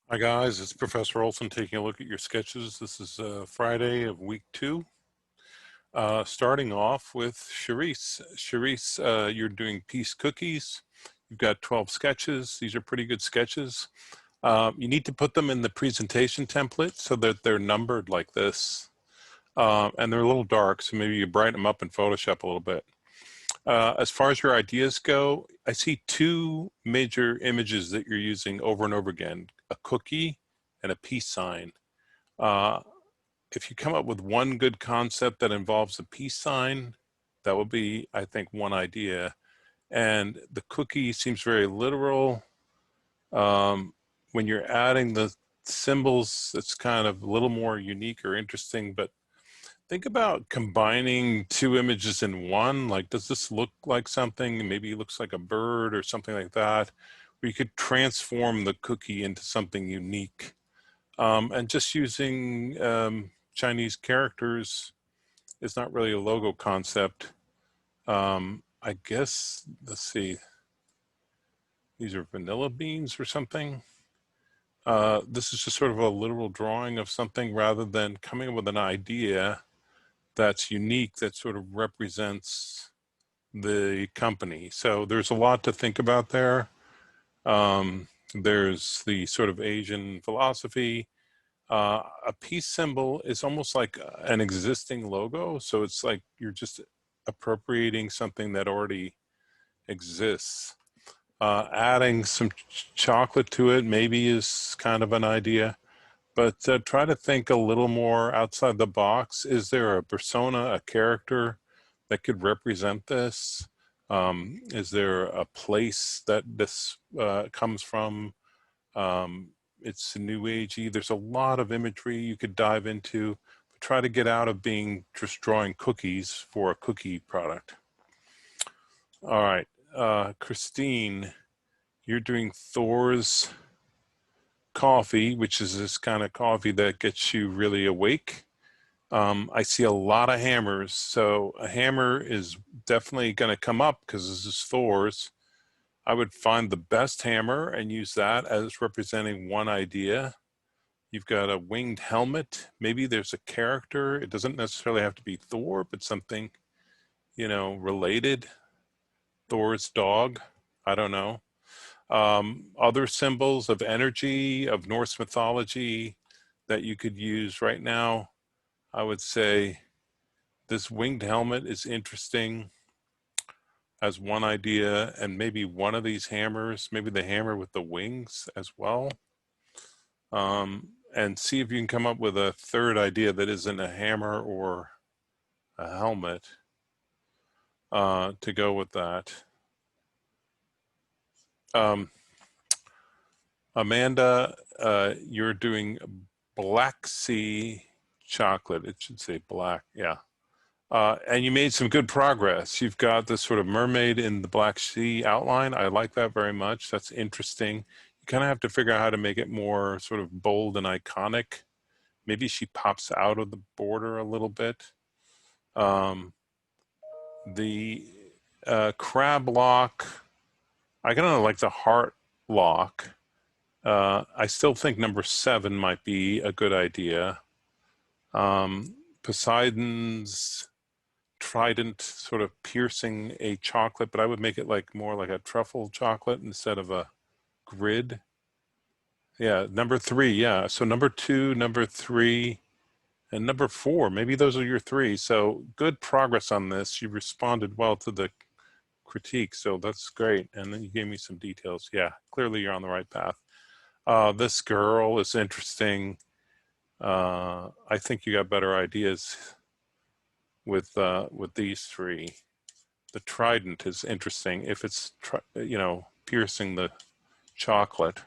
Hi guys, it's Professor Olson taking a look at your sketches. This is Friday of week 2. Starting off with Charisse. Charisse, you're doing piece cookies. You've got 12 sketches. These are pretty good sketches. You need to put them in the presentation template so that they're numbered like this. And they're a little dark, so maybe you brighten them up in Photoshop a little bit. As far as your ideas go, I see two major images that you're using over and over again, a cookie and a peace sign. Uh, if you come up with one good concept that involves a peace sign, that would be, I think, one idea. And the cookie seems very literal. When you're adding the symbols, it's kind of a little more unique or interesting, but think about combining two images in one. Like, does this look like something? Maybe it looks like a bird or something like that. Where you could transform the cookie into something unique. And just using Chinese characters is not really a logo concept. I guess, let's see, these are vanilla beans or something. This is just sort of a literal drawing of something rather than coming up with an idea that's unique, that sort of represents the company. So there's a lot to think about there. There's the sort of Asian philosophy. A peace symbol is almost like an existing logo. So it's like you're just appropriating something that already exists. Adding some chocolate to it maybe is kind of an idea, but try to think a little more outside the box. Is there a persona, a character that could represent this? Is there a place that this comes from? It's new agey. There's a lot of imagery you could dive into, but try to get out of being just drawing cookies for a cookie product. All right, Christine, you're doing Thor's coffee, which is this kind of coffee that gets you really awake. I see a lot of hammers, so a hammer is definitely going to come up because this is Thor's. I would find the best hammer and use that as representing one idea. You've got a winged helmet. Maybe there's a character. It doesn't necessarily have to be Thor, but something, related. Thor's dog. I don't know. Other symbols of energy, of Norse mythology that you could use right now. I would say this winged helmet is interesting as one idea, and maybe one of these hammers, maybe the hammer with the wings as well. And see if you can come up with a third idea that isn't a hammer or a helmet to go with that. Amanda, you're doing Black Sea chocolate. It should say black, yeah. And you made some good progress. You've got this sort of mermaid in the Black Sea outline. I like that very much. That's interesting. You kind of have to figure out how to make it more sort of bold and iconic. Maybe she pops out of the border a little bit. The crab lock, I kind of like the heart lock. I still think number 7 might be a good idea. Poseidon's trident sort of piercing a chocolate, but I would make it like more like a truffle chocolate instead of a grid. Yeah, number 3, yeah. So number 2, number 3, and number 4, maybe those are your 3. So good progress on this. You responded well to the critique, so that's great. And then you gave me some details. Yeah, clearly you're on the right path. This girl is interesting. I think you got better ideas with these 3. The trident is interesting if it's piercing the chocolate.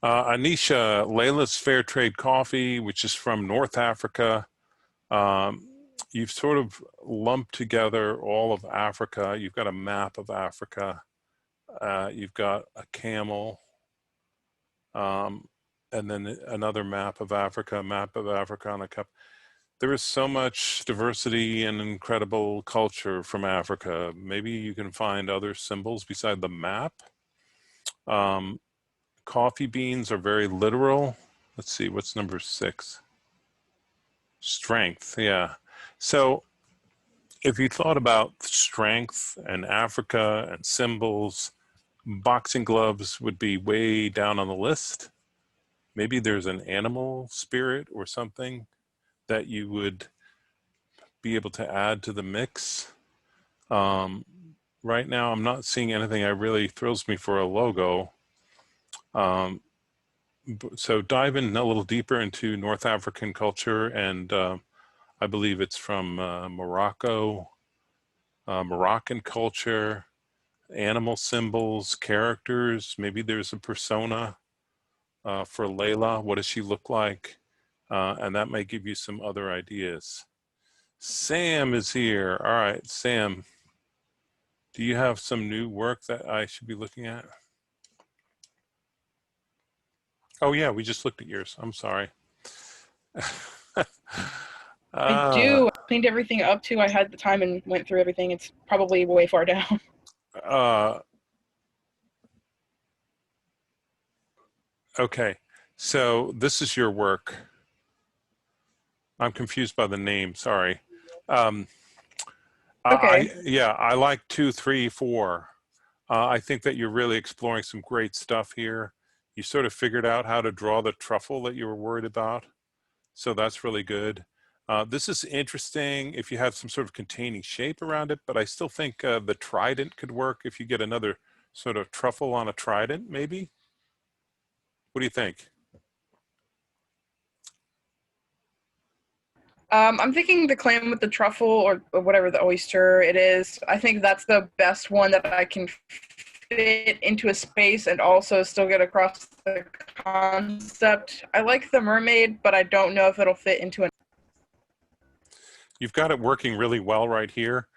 Anisha, Layla's Fair Trade Coffee, which is from North Africa. You've sort of lumped together all of Africa. You've got a map of Africa. You've got a camel, and then another map of Africa on a cup. There is so much diversity and incredible culture from Africa. Maybe you can find other symbols beside the map. Coffee beans are very literal. Let's see, what's number 6? Strength, yeah. So if you thought about strength and Africa and symbols, boxing gloves would be way down on the list. Maybe there's an animal spirit or something that you would be able to add to the mix. Right now, I'm not seeing anything that really thrills me for a logo. So dive in a little deeper into North African culture, and I believe it's from Morocco, Moroccan culture, animal symbols, characters. Maybe there's a persona for Layla. What does she look like? And that might give you some other ideas. Sam is here. All right, Sam, do you have some new work that I should be looking at? Oh yeah, we just looked at yours. I'm sorry. I do. I cleaned everything up too. I had the time and went through everything. It's probably way far down. Okay, so this is your work. I'm confused by the name. Sorry. Okay. I like 2, 3, 4. I think that you're really exploring some great stuff here. You sort of figured out how to draw the truffle that you were worried about. So that's really good. This is interesting if you have some sort of containing shape around it, but I still think the trident could work if you get another sort of truffle on a trident, maybe. What do you think? I'm thinking the clam with the truffle or whatever the oyster it is. I think that's the best one that I can fit into a space and also still get across the concept. I like the mermaid, but I don't know if it'll fit into an. You've got it working really well right here.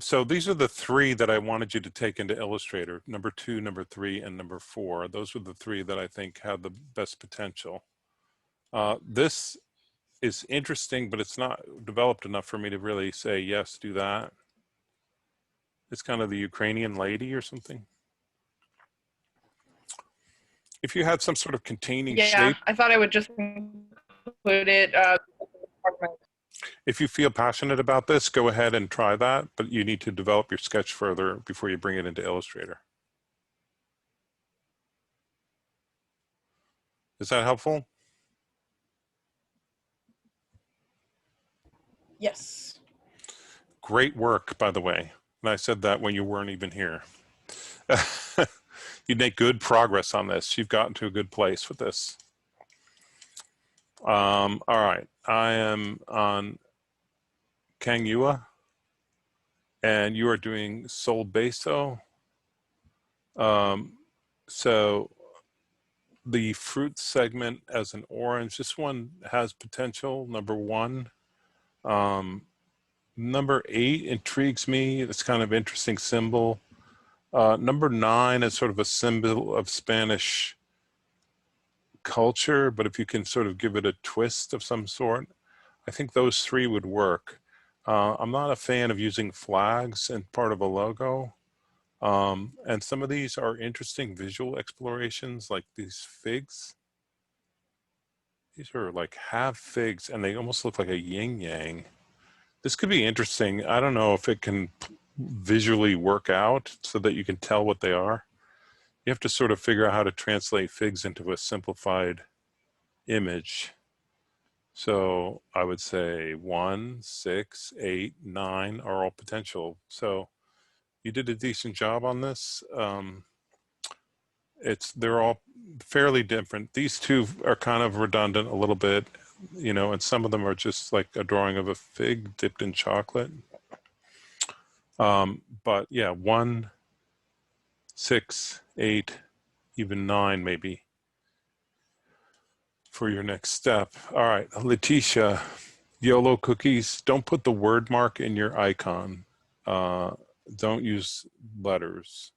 So these are the 3 that I wanted you to take into Illustrator, number 2, number 3, and number 4. Those were the 3 that I think had the best potential. This is interesting, but it's not developed enough for me to really say, yes, do that. It's kind of the Ukrainian lady or something. If you had some sort of containing shape. I thought I would just include it. If you feel passionate about this, go ahead and try that, but you need to develop your sketch further before you bring it into Illustrator. Is that helpful? Yes. Great work, by the way. And I said that when you weren't even here. You make good progress on this. You've gotten to a good place with this. All right, I am on Kang Yua, and you are doing Sol Beso. So the fruit segment as an orange, this one has potential, number 1. Number 8 intrigues me. It's kind of interesting symbol. Number 9 is sort of a symbol of Spanish culture, but if you can sort of give it a twist of some sort, I think those 3 would work. I'm not a fan of using flags in part of a logo. And some of these are interesting visual explorations, like these figs. These are like half figs, and they almost look like a yin yang. This could be interesting. I don't know if it can visually work out so that you can tell what they are. You have to sort of figure out how to translate figs into a simplified image. So I would say 1, 6, 8, 9 are all potential. So you did a decent job on this. They're all fairly different. These 2 are kind of redundant a little bit, you know, and some of them are just like a drawing of a fig dipped in chocolate. But yeah, 1, 6, 8, even 9 maybe for your next step. All right, Letitia, YOLO cookies, don't put the word mark in your icon. Don't use letters.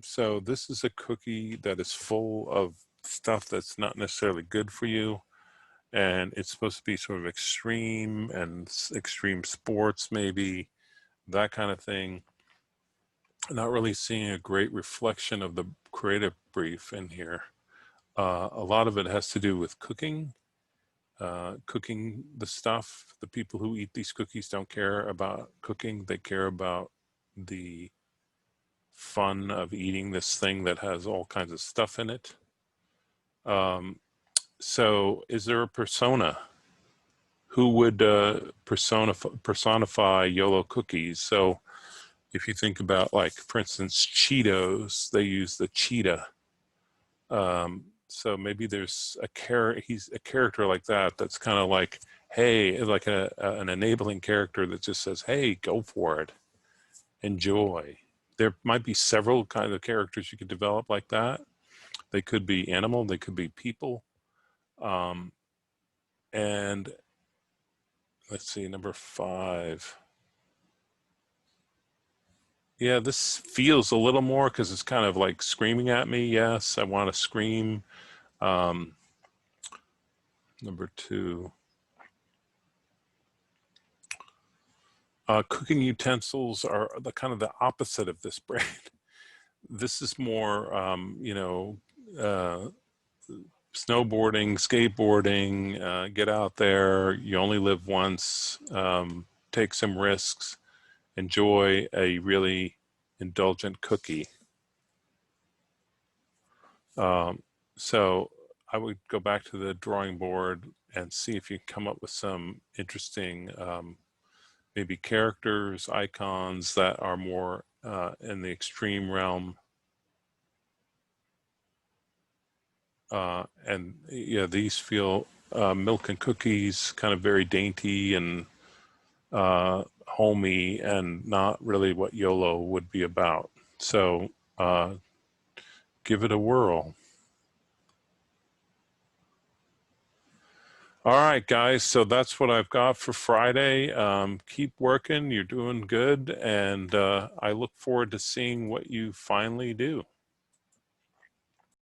So this is a cookie that is full of stuff that's not necessarily good for you. And it's supposed to be sort of extreme and extreme sports, maybe, that kind of thing. Not really seeing a great reflection of the creative brief in here. A lot of it has to do with cooking, cooking the stuff. The people who eat these cookies don't care about cooking. They care about the fun of eating this thing that has all kinds of stuff in it. So is there a persona? Who would personify YOLO cookies? So if you think about, like, for instance, Cheetos, they use the cheetah. So maybe there's he's a character like that that's kind of like, hey, like an enabling character that just says, hey, go for it, enjoy. There might be several kinds of characters you could develop like that. They could be animal, they could be people. And let's see, number 5. Yeah, this feels a little more because it's kind of like screaming at me. Yes, I want to scream. Number 2. Cooking utensils are the kind of the opposite of this brain. This is more, snowboarding, skateboarding, get out there. You only live once. Take some risks. Enjoy a really indulgent cookie. So I would go back to the drawing board and see if you can come up with some interesting maybe characters, icons that are more in the extreme realm. And yeah, these feel milk and cookies, kind of very dainty and homey, and not really what YOLO would be about. So give it a whirl. All right, guys, so that's what I've got for Friday. Keep working, you're doing good, and I look forward to seeing what you finally do.